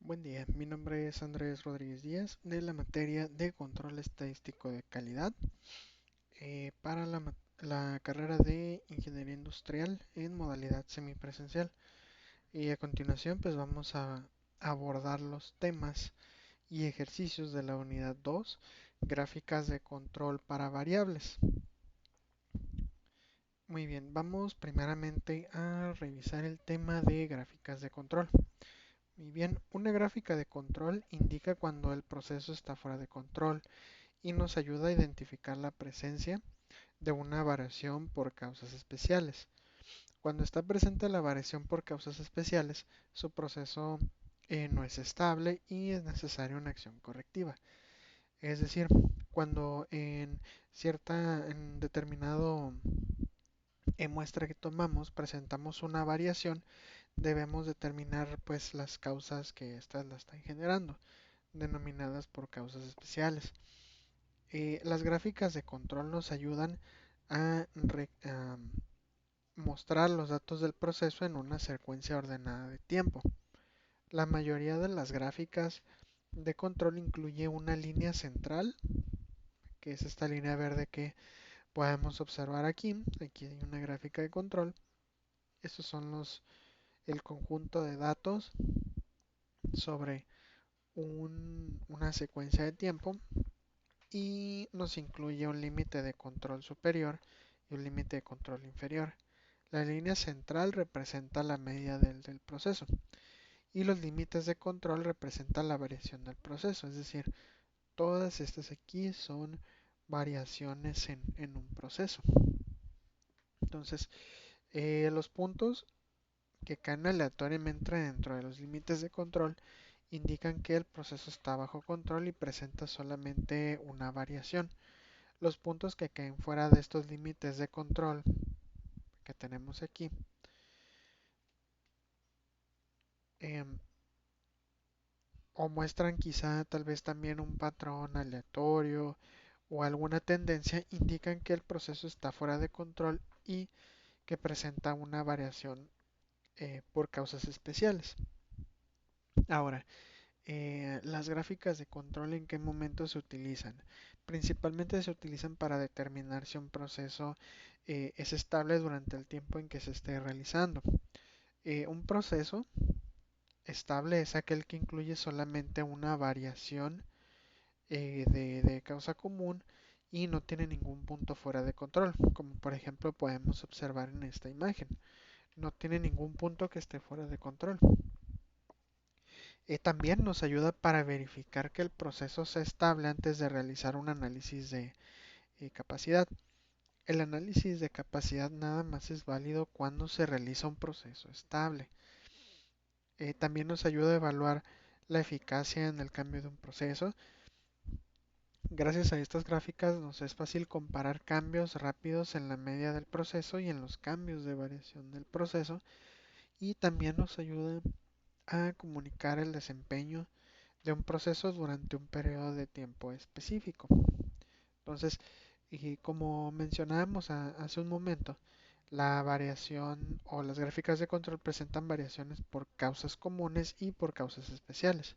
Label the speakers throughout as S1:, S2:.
S1: Buen día, mi nombre es Andrés Rodríguez Díaz de la materia de control estadístico de calidad para la carrera de ingeniería industrial en modalidad semipresencial. Y a continuación pues vamos a abordar los temas y ejercicios de la unidad 2, gráficas de control para variables. Muy bien, vamos primeramente a revisar el tema de gráficas de control. Muy bien, una gráfica de control indica cuando el proceso está fuera de control y nos ayuda a identificar la presencia de una variación por causas especiales. Cuando está presente la variación por causas especiales, su proceso no es estable y es necesaria una acción correctiva. Es decir, cuando en determinado muestra que tomamos presentamos una variación, debemos determinar pues las causas que éstas la están generando, denominadas por causas especiales. Las gráficas de control nos ayudan a mostrar los datos del proceso en una secuencia ordenada de tiempo. La mayoría de las gráficas de control incluye una línea central, que es esta línea verde que podemos observar aquí. Aquí hay una gráfica de control. Estos son el conjunto de datos sobre una secuencia de tiempo y nos incluye un límite de control superior y un límite de control inferior. La línea central representa la media del proceso y los límites de control representan la variación del proceso, es decir, todas estas aquí son variaciones en un proceso. Entonces, los puntos que caen aleatoriamente dentro de los límites de control indican que el proceso está bajo control y presenta solamente una variación. Los puntos que caen fuera de estos límites de control que tenemos aquí em, o muestran quizá tal vez también un patrón aleatorio o alguna tendencia, indican que el proceso está fuera de control y que presenta una variación por causas especiales. Ahora, las gráficas de control, ¿en qué momento se utilizan? Principalmente se utilizan para determinar si un proceso es estable durante el tiempo en que se esté realizando. Un proceso estable es aquel que incluye solamente una variación de causa común y no tiene ningún punto fuera de control, como por ejemplo podemos observar en esta imagen. No tiene ningún punto que esté fuera de control. También nos ayuda para verificar que el proceso sea estable antes de realizar un análisis de capacidad. El análisis de capacidad nada más es válido cuando se realiza un proceso estable. También nos ayuda a evaluar la eficacia en el cambio de un proceso. Gracias a estas gráficas nos es fácil comparar cambios rápidos en la media del proceso y en los cambios de variación del proceso, y también nos ayuda a comunicar el desempeño de un proceso durante un periodo de tiempo específico. Entonces, y como mencionábamos hace un momento, la variación o las gráficas de control presentan variaciones por causas comunes y por causas especiales.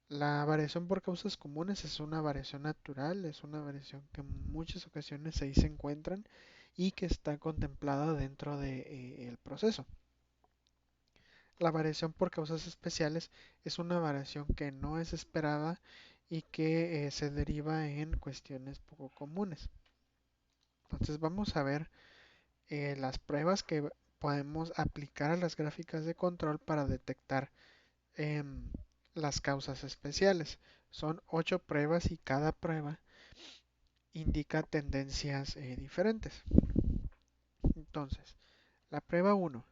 S1: La variación por causas comunes es una variación natural, es una variación que en muchas ocasiones ahí se encuentran y que está contemplada dentro del proceso. La variación por causas especiales es una variación que no es esperada y que se deriva en cuestiones poco comunes. Entonces vamos a ver las pruebas que podemos aplicar a las gráficas de control para detectar em, las causas especiales. Son 8 pruebas y cada prueba indica tendencias diferentes. Entonces, la prueba 1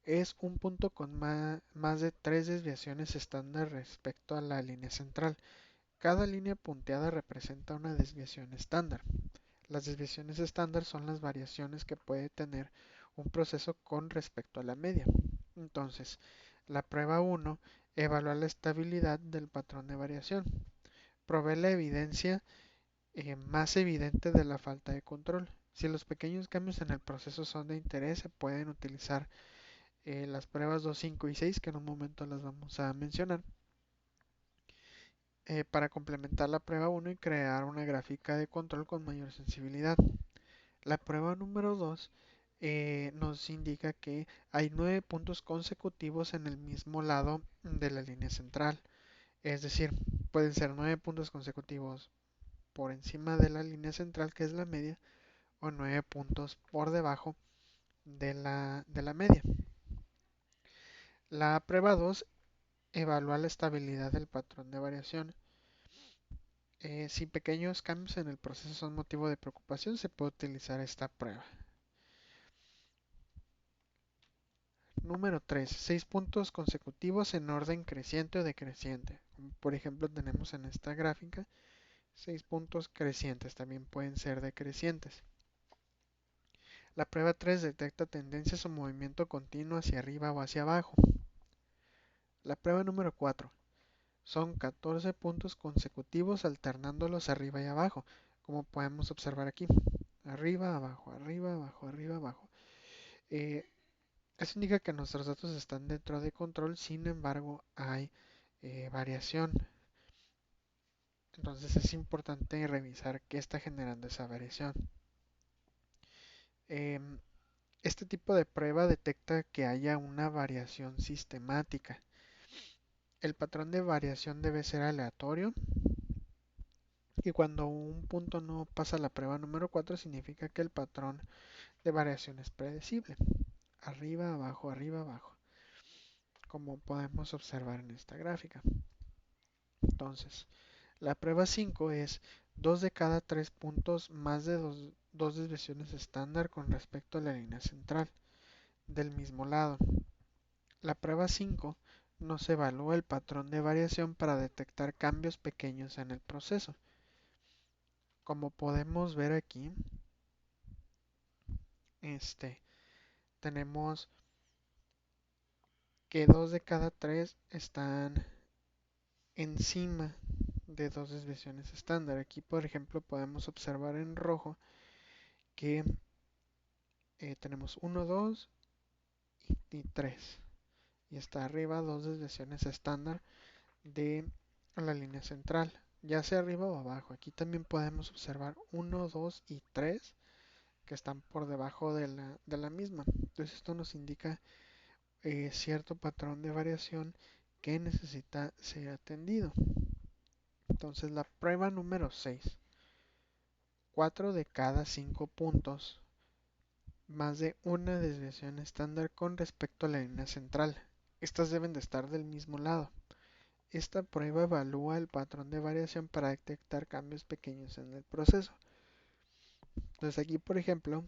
S1: es un punto con más de 3 desviaciones estándar respecto a la línea central. Cada línea punteada representa una desviación estándar. Las desviaciones estándar son las variaciones que puede tener un proceso con respecto a la media. Entonces, la prueba 1 evalúa la estabilidad del patrón de variación. Provee la evidencia más evidente de la falta de control. Si los pequeños cambios en el proceso son de interés, se pueden utilizar las pruebas 2, 5 y 6, que en un momento las vamos a mencionar, para complementar la prueba 1 y crear una gráfica de control con mayor sensibilidad. La prueba número 2 nos indica que hay 9 puntos consecutivos en el mismo lado de la línea central. Es decir, pueden ser 9 puntos consecutivos por encima de la línea central, que es la media, o 9 puntos por debajo de la media. La prueba 2 evalúa la estabilidad del patrón de variación. Si pequeños cambios en el proceso son motivo de preocupación, se puede utilizar esta prueba. Número 3. 6 puntos consecutivos en orden creciente o decreciente. Por ejemplo, tenemos en esta gráfica 6 puntos crecientes, también pueden ser decrecientes. La prueba 3 detecta tendencias o movimiento continuo hacia arriba o hacia abajo. La prueba número 4. Son 14 puntos consecutivos alternándolos arriba y abajo, como podemos observar aquí. Arriba, abajo, arriba, abajo, arriba, abajo. Eso indica que nuestros datos están dentro de control, sin embargo hay variación. Entonces es importante revisar qué está generando esa variación. Este tipo de prueba detecta que haya una variación sistemática. El patrón de variación debe ser aleatorio y cuando un punto no pasa la prueba número 4 significa que el patrón de variación es predecible. Arriba, abajo, arriba, abajo, como podemos observar en esta gráfica. Entonces, la prueba 5 es 2 de cada 3 puntos más de dos desviaciones estándar con respecto a la línea central del mismo lado. La prueba 5 nos evalúa el patrón de variación para detectar cambios pequeños en el proceso. Como podemos ver aquí, tenemos que 2 de cada 3 están encima de dos desviaciones estándar. Aquí, por ejemplo, podemos observar en rojo que tenemos 1, 2 y 3. Y está arriba dos desviaciones estándar de la línea central, ya sea arriba o abajo. Aquí también podemos observar 1, 2 y 3 que están por debajo de la misma. Entonces esto nos indica cierto patrón de variación que necesita ser atendido. Entonces la prueba número 6. 4 de cada 5 puntos más de una desviación estándar con respecto a la línea central. Estas deben de estar del mismo lado. Esta prueba evalúa el patrón de variación para detectar cambios pequeños en el proceso. Entonces aquí, por ejemplo,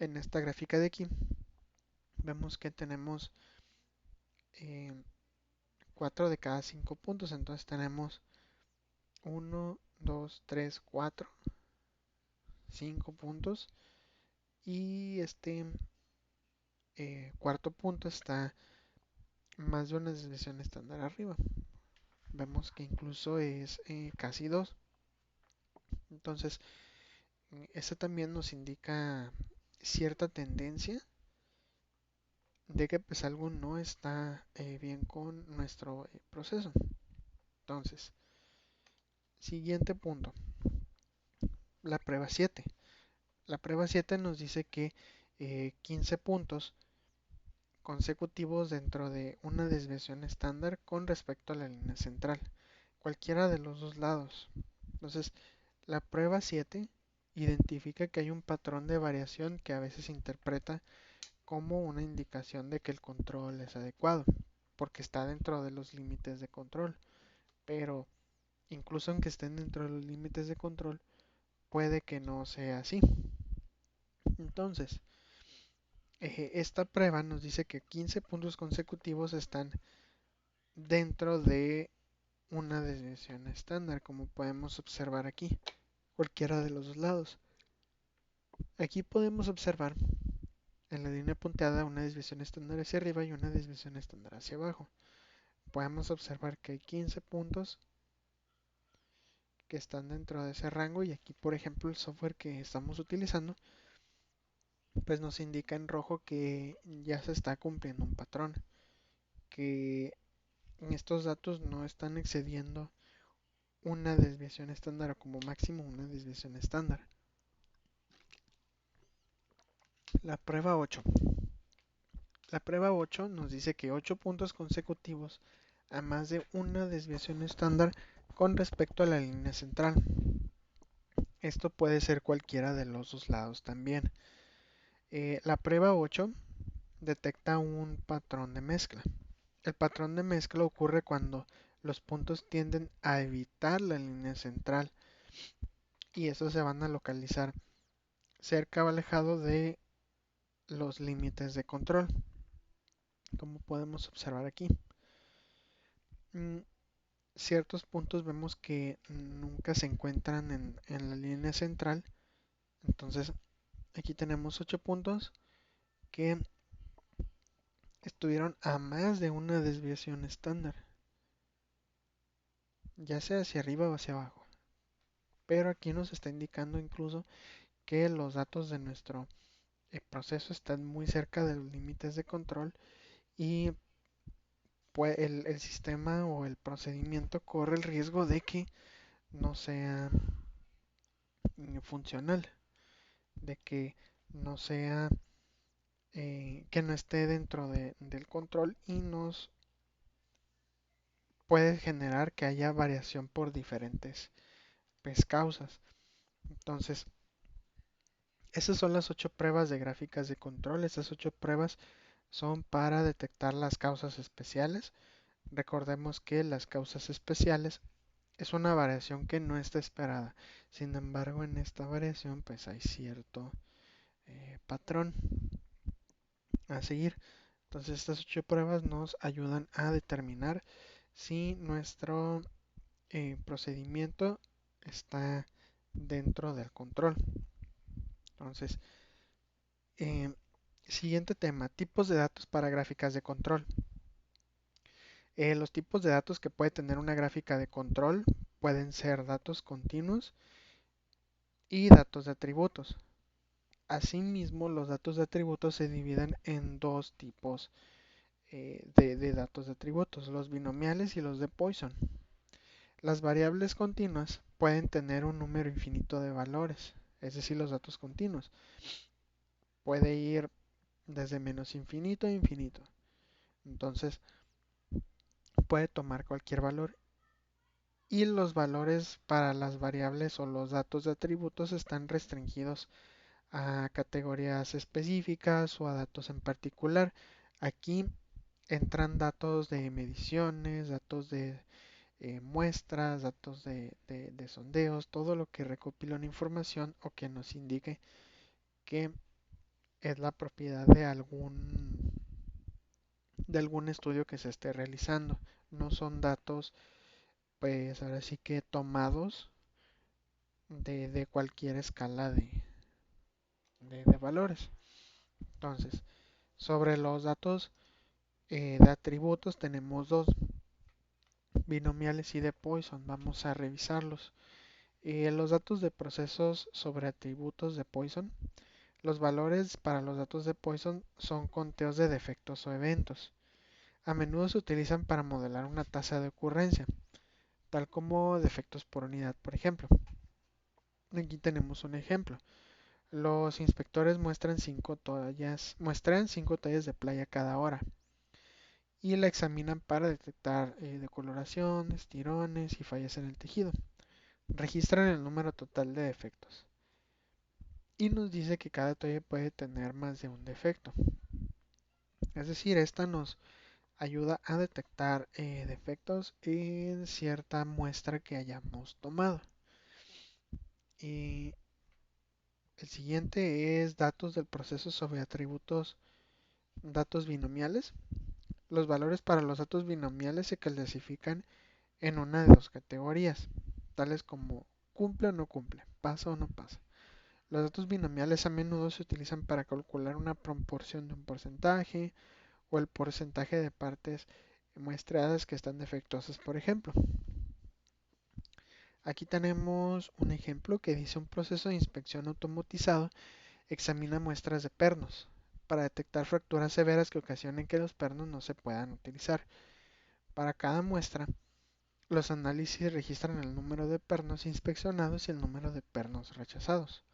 S1: en esta gráfica de aquí, vemos que tenemos 4 de cada 5 puntos. Entonces tenemos 1, 2, 3, 4, 5 puntos. Y este cuarto punto está más de una desviación estándar arriba. Vemos que incluso es casi 2. Entonces, eso también nos indica cierta tendencia de que pues algo no está bien con nuestro proceso. Entonces, siguiente punto, la prueba 7. La prueba 7 nos dice que 15 puntos consecutivos dentro de una desviación estándar con respecto a la línea central, cualquiera de los dos lados. Entonces, la prueba 7 identifica que hay un patrón de variación que a veces se interpreta como una indicación de que el control es adecuado, porque está dentro de los límites de control. Pero incluso aunque estén dentro de los límites de control, puede que no sea así. Entonces, esta prueba nos dice que 15 puntos consecutivos están dentro de una desviación estándar, como podemos observar aquí, cualquiera de los dos lados. Aquí podemos observar en la línea punteada una desviación estándar hacia arriba y una desviación estándar hacia abajo. Podemos observar que hay 15 puntos que están dentro de ese rango y aquí, por ejemplo, el software que estamos utilizando pues nos indica en rojo que ya se está cumpliendo un patrón, que estos datos no están excediendo una desviación estándar o como máximo una desviación estándar. La prueba 8. La prueba 8 nos dice que 8 puntos consecutivos a más de una desviación estándar con respecto a la línea central. Esto puede ser cualquiera de los dos lados también. La prueba 8 detecta un patrón de mezcla. El patrón de mezcla ocurre cuando los puntos tienden a evitar la línea central y estos se van a localizar cerca o alejado de los límites de control, como podemos observar aquí. Ciertos puntos vemos que nunca se encuentran en la línea central, entonces aquí tenemos 8 puntos que estuvieron a más de una desviación estándar, ya sea hacia arriba o hacia abajo. Pero aquí nos está indicando incluso que los datos de nuestro proceso están muy cerca de los límites de control y pues el sistema o el procedimiento corre el riesgo de que no sea funcional, de que no sea, que no esté dentro del control y nos puede generar que haya variación por diferentes pues, causas. Entonces, esas son las 8 pruebas de gráficas de control. Estas 8 pruebas son para detectar las causas especiales. Recordemos que las causas especiales es una variación que no está esperada. Sin embargo, en esta variación pues hay cierto patrón a seguir. Entonces estas 8 pruebas nos ayudan a determinar si nuestro procedimiento está dentro del control. Entonces, eh, siguiente tema, tipos de datos para gráficas de control. Los tipos de datos que puede tener una gráfica de control pueden ser datos continuos y datos de atributos. Asimismo, los datos de atributos se dividen en dos tipos de datos de atributos, los binomiales y los de Poisson. Las variables continuas pueden tener un número infinito de valores, es decir, los datos continuos. Puede ir desde menos infinito a infinito. Entonces, puede tomar cualquier valor. Y los valores para las variables o los datos de atributos están restringidos a categorías específicas o a datos en particular. Aquí entran datos de mediciones, datos de muestras, datos de sondeos, todo lo que recopila una información o que nos indique que es la propiedad de algún estudio que se esté realizando. No son datos, pues ahora sí que tomados de cualquier escala de valores. Entonces, sobre los datos de atributos tenemos dos, binomiales y de Poisson. Vamos a revisarlos. Los datos de procesos sobre atributos de Poisson. Los valores para los datos de Poisson son conteos de defectos o eventos. A menudo se utilizan para modelar una tasa de ocurrencia, tal como defectos por unidad, por ejemplo. Aquí tenemos un ejemplo. Los inspectores muestran 5 toallas de playa cada hora y la examinan para detectar decoloraciones, tirones y fallas en el tejido. Registran el número total de defectos y nos dice que cada toalla puede tener más de un defecto. Es decir, esta nos ayuda a detectar defectos en cierta muestra que hayamos tomado. Y el siguiente es datos del proceso sobre atributos, datos binomiales. Los valores para los datos binomiales se clasifican en una de dos categorías, tales como cumple o no cumple, pasa o no pasa. Los datos binomiales a menudo se utilizan para calcular una proporción de un porcentaje o el porcentaje de partes muestreadas que están defectuosas, por ejemplo. Aquí tenemos un ejemplo que dice un proceso de inspección automatizado examina muestras de pernos para detectar fracturas severas que ocasionen que los pernos no se puedan utilizar. Para cada muestra, los análisis registran el número de pernos inspeccionados y el número de pernos rechazados.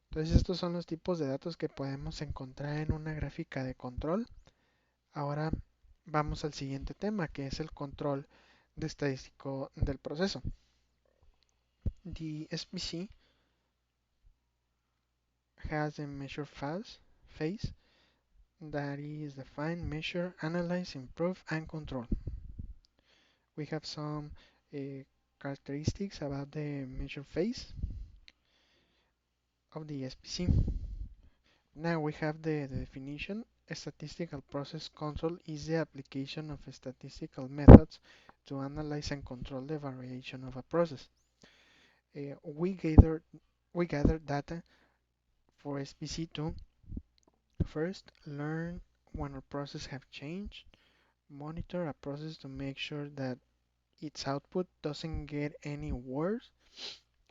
S1: Entonces estos son los tipos de datos que podemos encontrar en una gráfica de control. Ahora vamos al siguiente tema, que es el control de estadístico del proceso. The SPC has a measure phase that is define, measure, analyze, improve, and control. We have some characteristics about the measure phase of the SPC. Now we have the definition. A statistical process control is the application of statistical methods to analyze and control the variation of a process. We gather data for SPC to first learn when a process have changed, monitor a process to make sure that its output doesn't get any worse,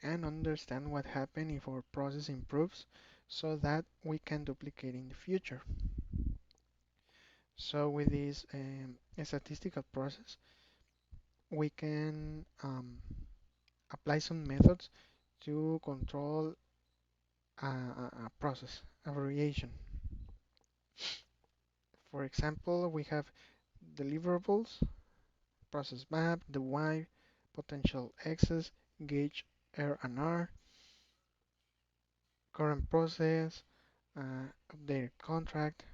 S1: and understand what happens if our process improves so that we can duplicate in the future. So with this statistical process, we can apply some methods to control a process, a variation. For example, we have deliverables, process map, the Y, potential X's, gauge R&R, current process, updated contract.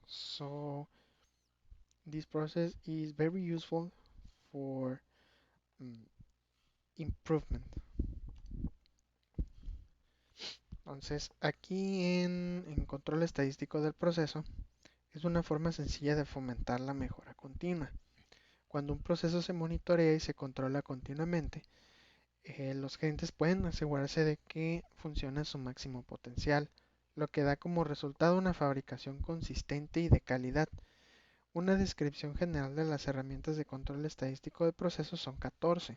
S1: So this process is very useful for um, improvement. Entonces, aquí en control estadístico del proceso es una forma sencilla de fomentar la mejora continua. Cuando un proceso se monitorea y se controla continuamente, los gerentes pueden asegurarse de que funciona a su máximo potencial, lo que da como resultado una fabricación consistente y de calidad. Una descripción general de las herramientas de control estadístico de procesos son 14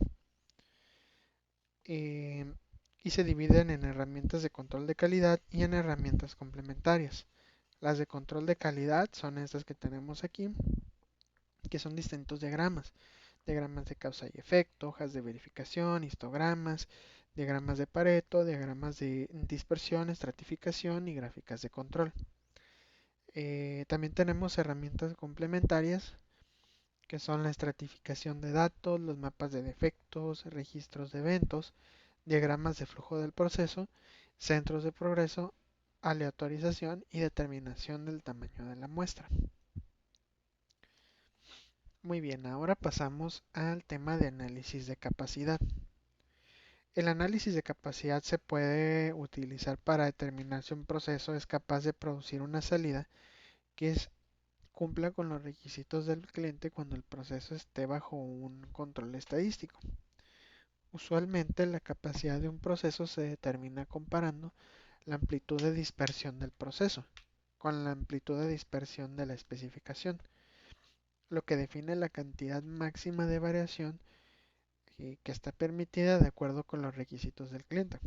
S1: y se dividen en herramientas de control de calidad y en herramientas complementarias. Las de control de calidad son estas que tenemos aquí, que son distintos diagramas. Diagramas de causa y efecto, hojas de verificación, histogramas, diagramas de Pareto, diagramas de dispersión, estratificación y gráficas de control. También tenemos herramientas complementarias que son la estratificación de datos, los mapas de defectos, registros de eventos, diagramas de flujo del proceso, centros de progreso, aleatorización y determinación del tamaño de la muestra. Muy bien, ahora pasamos al tema de análisis de capacidad. El análisis de capacidad se puede utilizar para determinar si un proceso es capaz de producir una salida que cumpla con los requisitos del cliente cuando el proceso esté bajo un control estadístico. Usualmente la capacidad de un proceso se determina comparando la amplitud de dispersión del proceso con la amplitud de dispersión de la especificación, lo que define la cantidad máxima de variación que está permitida de acuerdo con los requisitos del cliente.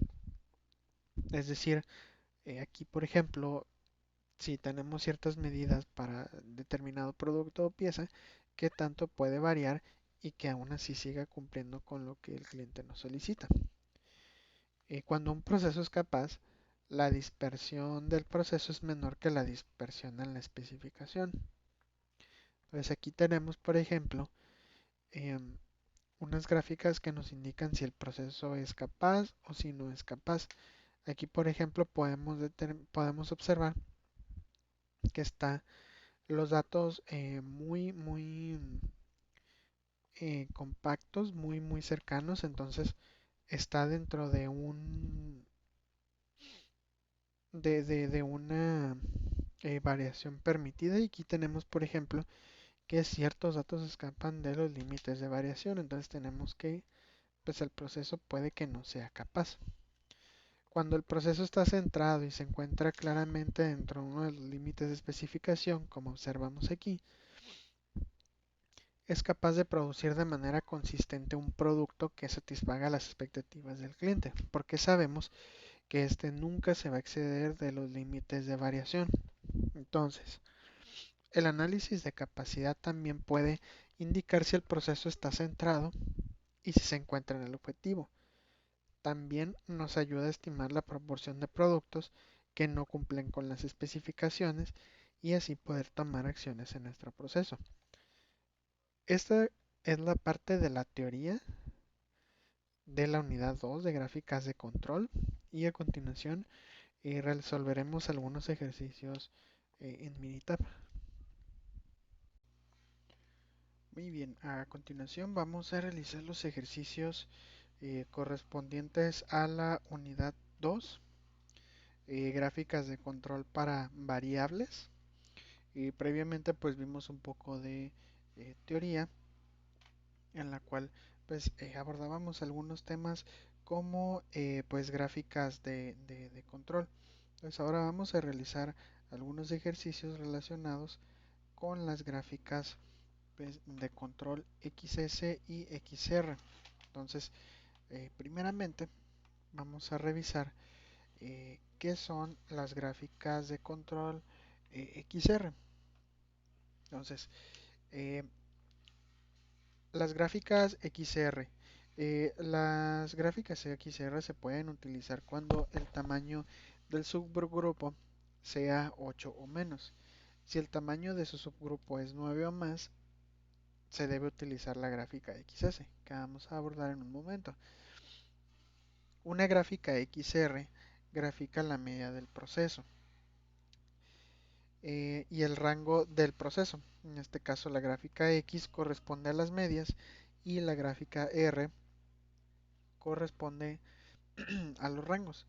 S1: Es decir, aquí por ejemplo, si tenemos ciertas medidas para determinado producto o pieza, qué tanto puede variar y que aún así siga cumpliendo con lo que el cliente nos solicita. Cuando un proceso es capaz, la dispersión del proceso es menor que la dispersión en la especificación. Entonces aquí tenemos, por ejemplo, unas gráficas que nos indican si el proceso es capaz o si no es capaz. Aquí, por ejemplo, podemos observar que están los datos muy compactos, muy cercanos, entonces está dentro de una variación permitida y aquí tenemos, por ejemplo, que ciertos datos escapan de los límites de variación, entonces tenemos que pues el proceso puede que no sea capaz. Cuando el proceso está centrado y se encuentra claramente dentro de uno de los límites de especificación, como observamos aquí, es capaz de producir de manera consistente un producto que satisfaga las expectativas del cliente, porque sabemos que este nunca se va a exceder de los límites de variación. Entonces, el análisis de capacidad también puede indicar si el proceso está centrado y si se encuentra en el objetivo. También nos ayuda a estimar la proporción de productos que no cumplen con las especificaciones y así poder tomar acciones en nuestro proceso. Esta es la parte de la teoría de la unidad 2 de gráficas de control y a continuación resolveremos algunos ejercicios en Minitab. Muy bien, a continuación vamos a realizar los ejercicios correspondientes a la unidad 2, gráficas de control para variables. Previamente pues vimos un poco de teoría en la cual pues abordábamos algunos temas como pues gráficas de control. Entonces ahora vamos a realizar algunos ejercicios relacionados con las gráficas pues, de control XS y XR. Entonces, primeramente vamos a revisar qué son las gráficas de control XR. Entonces, eh, las gráficas XR. Las gráficas XR se pueden utilizar cuando el tamaño del subgrupo sea 8 o menos. Si el tamaño de su subgrupo es 9 o más, se debe utilizar la gráfica XS, que vamos a abordar en un momento. Una gráfica XR grafica la media del proceso y el rango del proceso. En este caso, la gráfica X corresponde a las medias y la gráfica R corresponde a los rangos.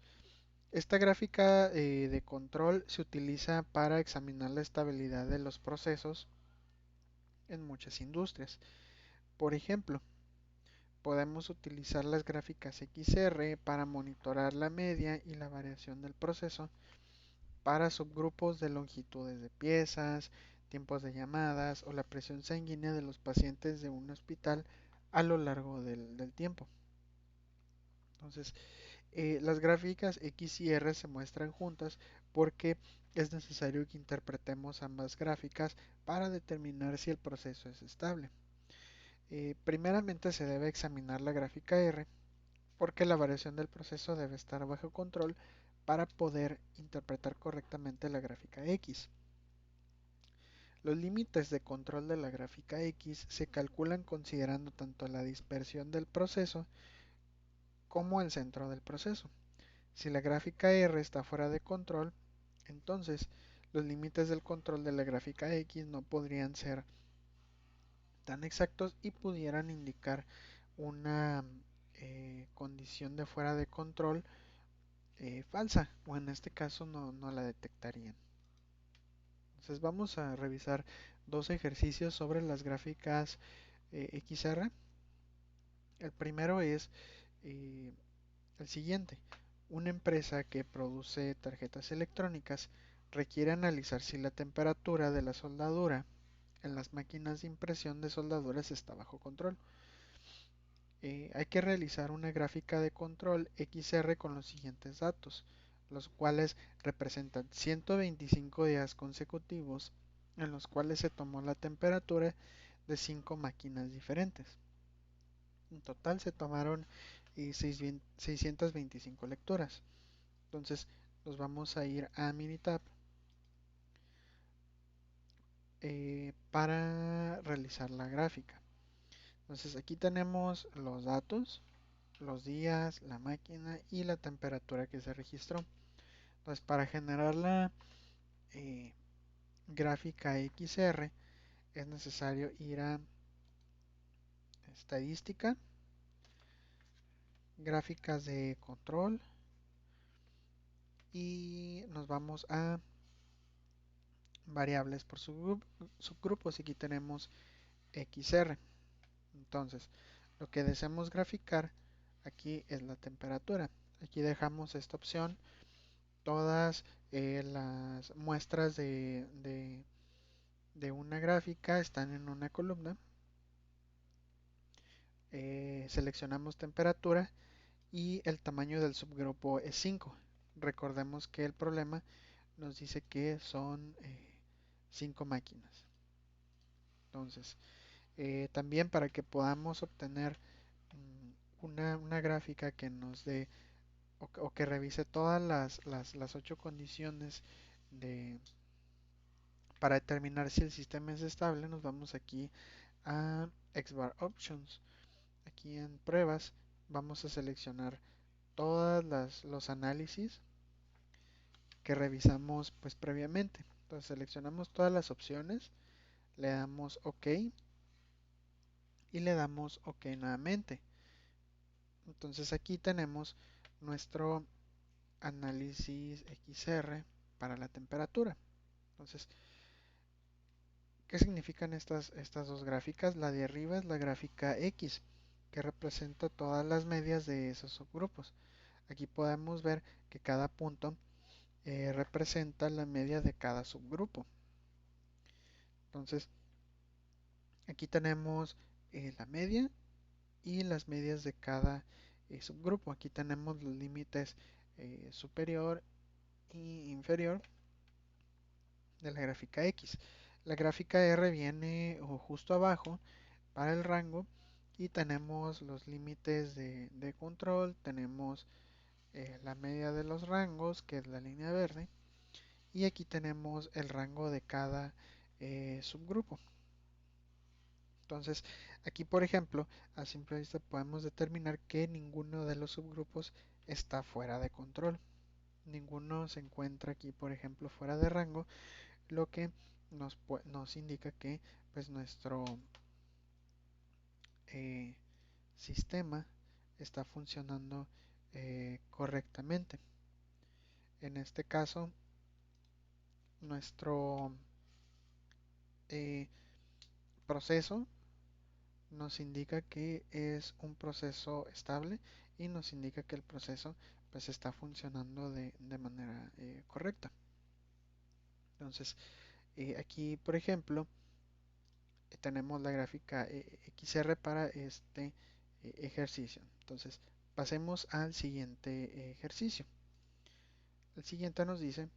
S1: Esta gráfica de control se utiliza para examinar la estabilidad de los procesos en muchas industrias. Por ejemplo, podemos utilizar las gráficas XR para monitorar la media y la variación del proceso para subgrupos de longitudes de piezas, tiempos de llamadas o la presión sanguínea de los pacientes de un hospital a lo largo del tiempo. Entonces, las gráficas X y R se muestran juntas porque es necesario que interpretemos ambas gráficas para determinar si el proceso es estable. Primeramente se debe examinar la gráfica R porque la variación del proceso debe estar bajo control para poder interpretar correctamente la gráfica X. Los límites de control de la gráfica X se calculan considerando tanto la dispersión del proceso como el centro del proceso. Si la gráfica R está fuera de control, entonces los límites del control de la gráfica X no podrían ser tan exactos y pudieran indicar una condición de fuera de control falsa, o en este caso no la detectarían. Entonces vamos a revisar dos ejercicios sobre las gráficas XR. El primero es eh, el siguiente. Una empresa que produce tarjetas electrónicas requiere analizar si la temperatura de la soldadura en las máquinas de impresión de soldaduras está bajo control. Hay que realizar una gráfica de control XR con los siguientes datos, los cuales representan 125 días consecutivos en los cuales se tomó la temperatura de 5 máquinas diferentes. En total se tomaron 625 lecturas. Entonces nos vamos a ir a Minitab para realizar la gráfica. Entonces aquí tenemos los datos, los días, la máquina y la temperatura que se registró. Entonces para generar la eh, gráfica XR es necesario ir a estadística, gráficas de control y nos vamos a variables por subgrupos y aquí tenemos XR. Entonces, lo que deseamos graficar aquí es la temperatura. Aquí dejamos esta opción. Todas las muestras de una gráfica están en una columna. Seleccionamos temperatura y el tamaño del subgrupo es 5. Recordemos que el problema nos dice que son 5 máquinas. Entonces, también para que podamos obtener una gráfica que nos dé o que revise todas las 8 condiciones de, para determinar si el sistema es estable, nos vamos aquí a XBAR Options. Aquí en pruebas vamos a seleccionar todos los análisis que revisamos pues previamente. Entonces seleccionamos todas las opciones, le damos OK y le damos OK nuevamente. Entonces aquí tenemos nuestro análisis XR para la temperatura. Entonces, ¿qué significan estas dos gráficas? La de arriba es la gráfica X, que representa todas las medias de esos subgrupos. Aquí podemos ver que cada punto representa la media de cada subgrupo. Entonces, aquí tenemos la media y las medias de cada subgrupo. Aquí tenemos los límites superior e inferior de la gráfica X. La gráfica R viene justo abajo para el rango y tenemos los límites de control, tenemos la media de los rangos, que es la línea verde, y aquí tenemos el rango de cada subgrupo. Entonces, aquí por ejemplo, a simple vista podemos determinar que ninguno de los subgrupos está fuera de control. Ninguno se encuentra aquí, por ejemplo, fuera de rango, lo que nos indica que pues nuestro eh, sistema está funcionando correctamente. En este caso, nuestro eh, proceso nos indica que es un proceso estable y nos indica que el proceso pues está funcionando de manera correcta. Entonces, aquí, por ejemplo, tenemos la gráfica XR para este ejercicio. Entonces, pasemos al siguiente ejercicio. El siguiente nos dice,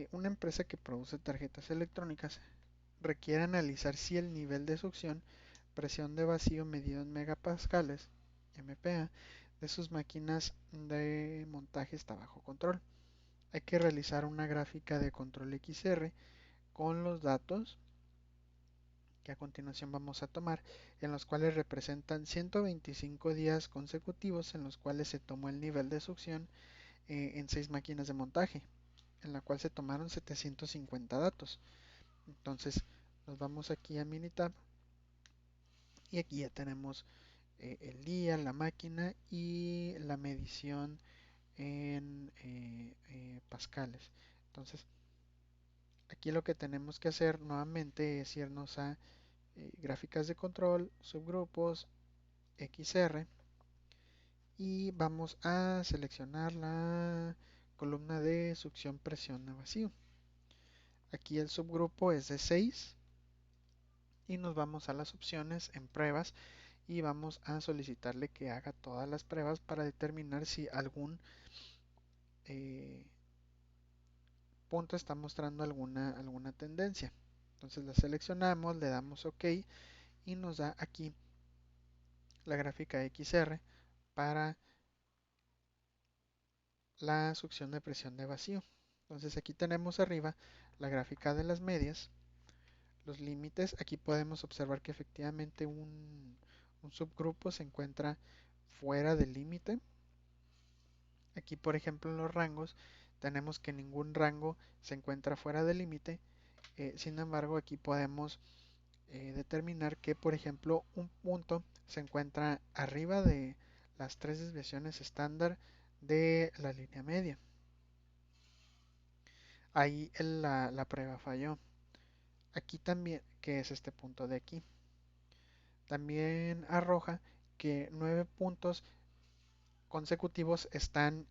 S1: una empresa que produce tarjetas electrónicas requiere analizar si el nivel de succión, presión de vacío medido en megapascales, MPa, de sus máquinas de montaje está bajo control. Hay que realizar una gráfica de control XR con los datos que a continuación vamos a tomar, en los cuales representan 125 días consecutivos en los cuales se tomó el nivel de succión en 6 máquinas de montaje, en la cual se tomaron 750 datos. Entonces nos vamos aquí a Minitab y aquí ya tenemos el día, la máquina y la medición en pascales. Entonces aquí lo que tenemos que hacer nuevamente es irnos a gráficas de control, subgrupos, XR y vamos a seleccionar la columna de succión presión a vacío. Aquí el subgrupo es de 6 y nos vamos a las opciones en pruebas y vamos a solicitarle que haga todas las pruebas para determinar si algún eh, punto está mostrando alguna tendencia. Entonces la seleccionamos, le damos OK y nos da aquí la gráfica XR para la succión de presión de vacío. Entonces aquí tenemos arriba la gráfica de las medias, los límites. Aquí podemos observar que efectivamente un subgrupo se encuentra fuera del límite. Aquí por ejemplo en los rangos tenemos que ningún rango se encuentra fuera del límite. Sin embargo aquí podemos determinar que por ejemplo un punto se encuentra arriba de las 3 desviaciones estándar de la línea media. Ahí la prueba falló. Aquí también, que es este punto de aquí, también arroja que 9 puntos consecutivos están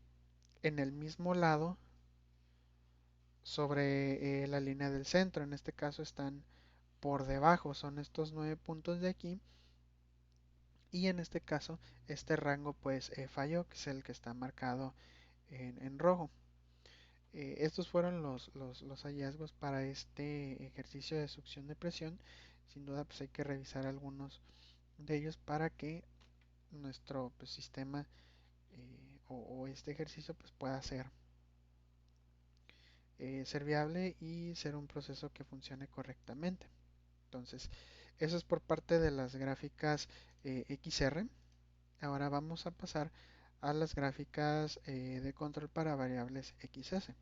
S1: en el mismo lado sobre la línea del centro. En este caso están por debajo, son estos 9 puntos de aquí y en este caso este rango pues falló, que es el que está marcado en rojo. Estos fueron los hallazgos para este ejercicio de succión de presión. Sin duda pues hay que revisar algunos de ellos para que nuestro pues, sistema o este ejercicio pues pueda ser viable y ser un proceso que funcione correctamente. Entonces, eso es por parte de las gráficas XR. Ahora vamos a pasar a las gráficas de control para variables XS.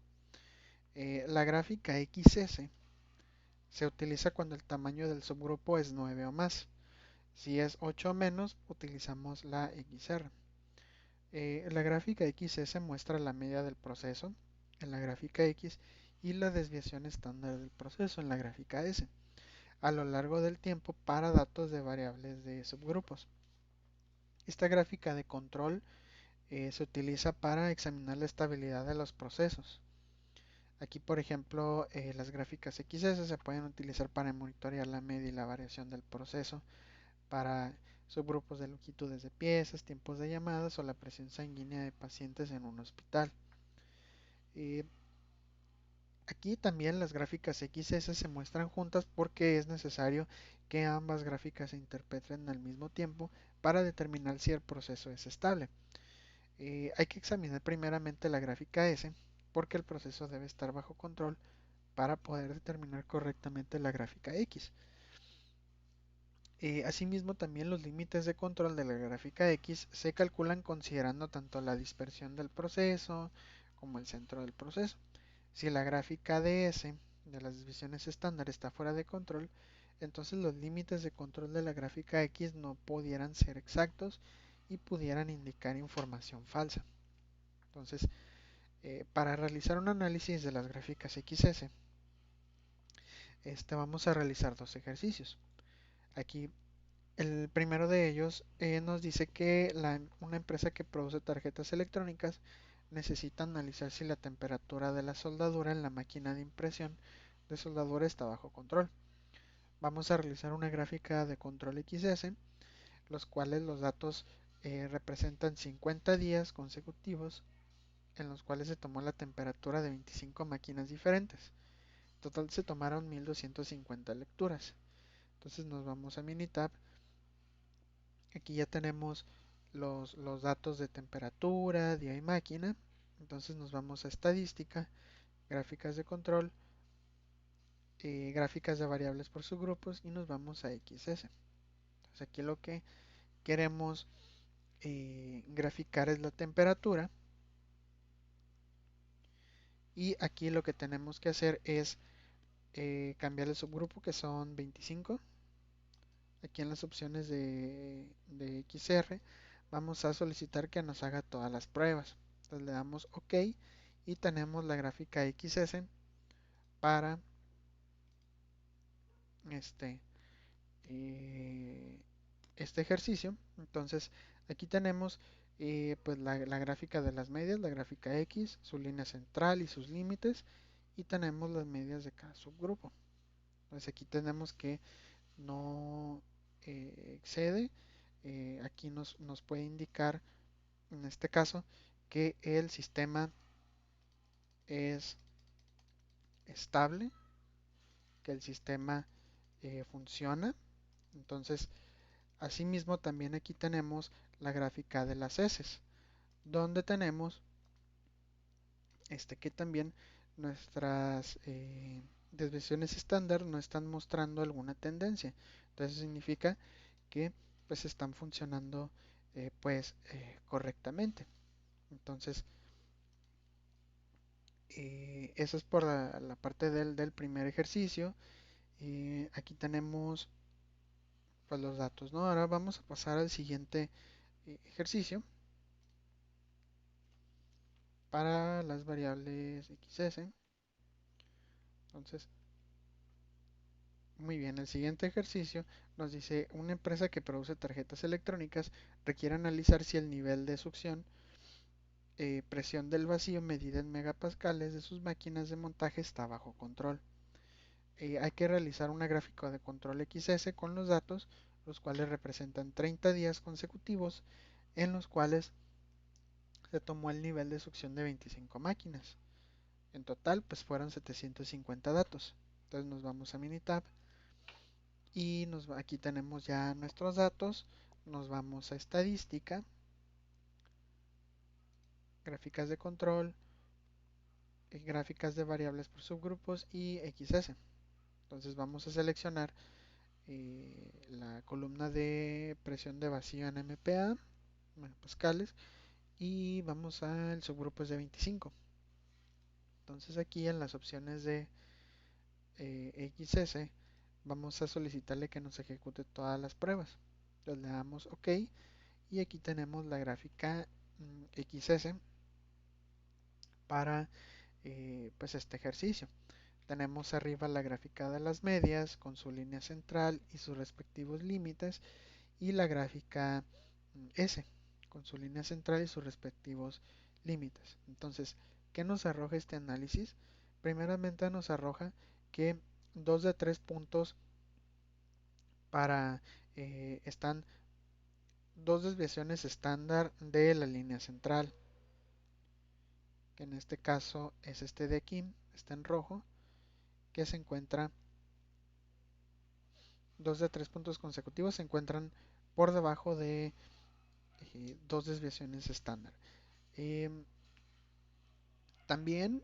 S1: La gráfica XS se utiliza cuando el tamaño del subgrupo es 9 o más. Si es 8 o menos, utilizamos la XR. La gráfica XS muestra la media del proceso en la gráfica X y la desviación estándar del proceso en la gráfica S a lo largo del tiempo para datos de variables de subgrupos. Esta gráfica de control se utiliza para examinar la estabilidad de los procesos. Aquí, por ejemplo, las gráficas XS se pueden utilizar para monitorear la media y la variación del proceso para subgrupos de longitudes de piezas, tiempos de llamadas o la presión sanguínea de pacientes en un hospital. Eh, Aquí también las gráficas XS se muestran juntas porque es necesario que ambas gráficas se interpreten al mismo tiempo para determinar si el proceso es estable. Hay que examinar primeramente la gráfica S porque el proceso debe estar bajo control para poder determinar correctamente la gráfica X. Asimismo, también los límites de control de la gráfica X se calculan considerando tanto la dispersión del proceso como el centro del proceso. Si la gráfica de S de las desviaciones estándar está fuera de control, entonces los límites de control de la gráfica X no pudieran ser exactos y pudieran indicar información falsa. Entonces, para realizar un análisis de las gráficas XS, vamos a realizar dos ejercicios. Aquí el primero de ellos nos dice que una empresa que produce tarjetas electrónicas necesita analizar si la temperatura de la soldadura en la máquina de impresión de soldadura está bajo control. Vamos a realizar una gráfica de control XS, los cuales los datos representan 50 días consecutivos en los cuales se tomó la temperatura de 25 máquinas diferentes. En total se tomaron 1250 lecturas. Entonces nos vamos a Minitab. Aquí ya tenemos los datos de temperatura, día y máquina. Entonces nos vamos a estadística, gráficas de control, gráficas de variables por subgrupos y nos vamos a XS. Entonces aquí lo que queremos graficar es la temperatura y aquí lo que tenemos que hacer es cambiar el subgrupo que son 25. Aquí en las opciones de XR vamos a solicitar que nos haga todas las pruebas. Entonces le damos OK y tenemos la gráfica XS para este, eh, este ejercicio. Entonces aquí tenemos pues la gráfica de las medias, la gráfica X, su línea central y sus límites y tenemos las medias de cada subgrupo. Entonces aquí tenemos que no excede. Aquí nos puede indicar en este caso que el sistema es estable, que el sistema funciona. Entonces, asimismo también aquí tenemos la gráfica de las heces, donde tenemos que también nuestras desviaciones estándar no están mostrando alguna tendencia. Entonces significa que pues están funcionando correctamente. Entonces, eso es por la parte del primer ejercicio. Aquí tenemos pues, los datos, ¿no? Ahora vamos a pasar al siguiente ejercicio para las variables XS. Entonces, muy bien, el siguiente ejercicio nos dice una empresa que produce tarjetas electrónicas requiere analizar si el nivel de succión, presión del vacío medida en megapascales de sus máquinas de montaje está bajo control. Hay que realizar una gráfica de control XS con los datos, los cuales representan 30 días consecutivos en los cuales se tomó el nivel de succión de 25 máquinas. En total, pues fueron 750 datos. Entonces nos vamos a Minitab y aquí tenemos ya nuestros datos. Nos vamos a estadística, gráficas de control, gráficas de variables por subgrupos y XS. Entonces vamos a seleccionar la columna de presión de vacío en MPa, megapascales, y vamos al subgrupo de 25. Entonces aquí en las opciones de XS vamos a solicitarle que nos ejecute todas las pruebas. Entonces le damos OK y aquí tenemos la gráfica XS para pues este ejercicio. Tenemos arriba la gráfica de las medias con su línea central y sus respectivos límites y la gráfica S con su línea central y sus respectivos límites. Entonces, ¿qué nos arroja este análisis? Primeramente nos arroja que 2 de 3 puntos para están dos desviaciones estándar de la línea central, que en este caso es este de aquí, está en rojo, que se encuentra 2 de 3 puntos consecutivos se encuentran por debajo de dos desviaciones estándar. Eh, También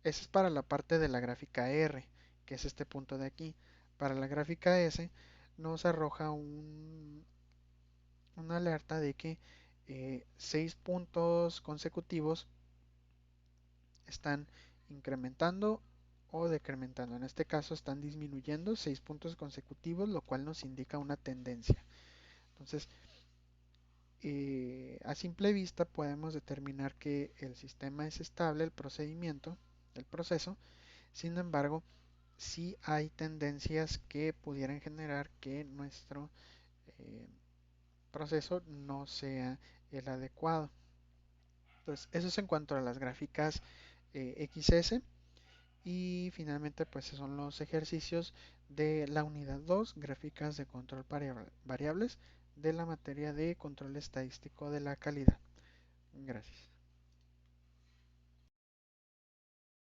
S1: esa es para la parte de la gráfica R, que es este punto de aquí. Para la gráfica S nos arroja una alerta de que 6 puntos consecutivos están incrementando o decrementando. En este caso están disminuyendo 6 puntos consecutivos, lo cual nos indica una tendencia. Entonces, a simple vista podemos determinar que el sistema es estable, el procedimiento, el proceso. Sin embargo, sí hay tendencias que pudieran generar que nuestro eh, proceso no sea el adecuado. Entonces, eso es en cuanto a las gráficas XS. Y finalmente, pues son los ejercicios de la unidad 2, gráficas de control variables de la materia de control estadístico de la calidad. Gracias.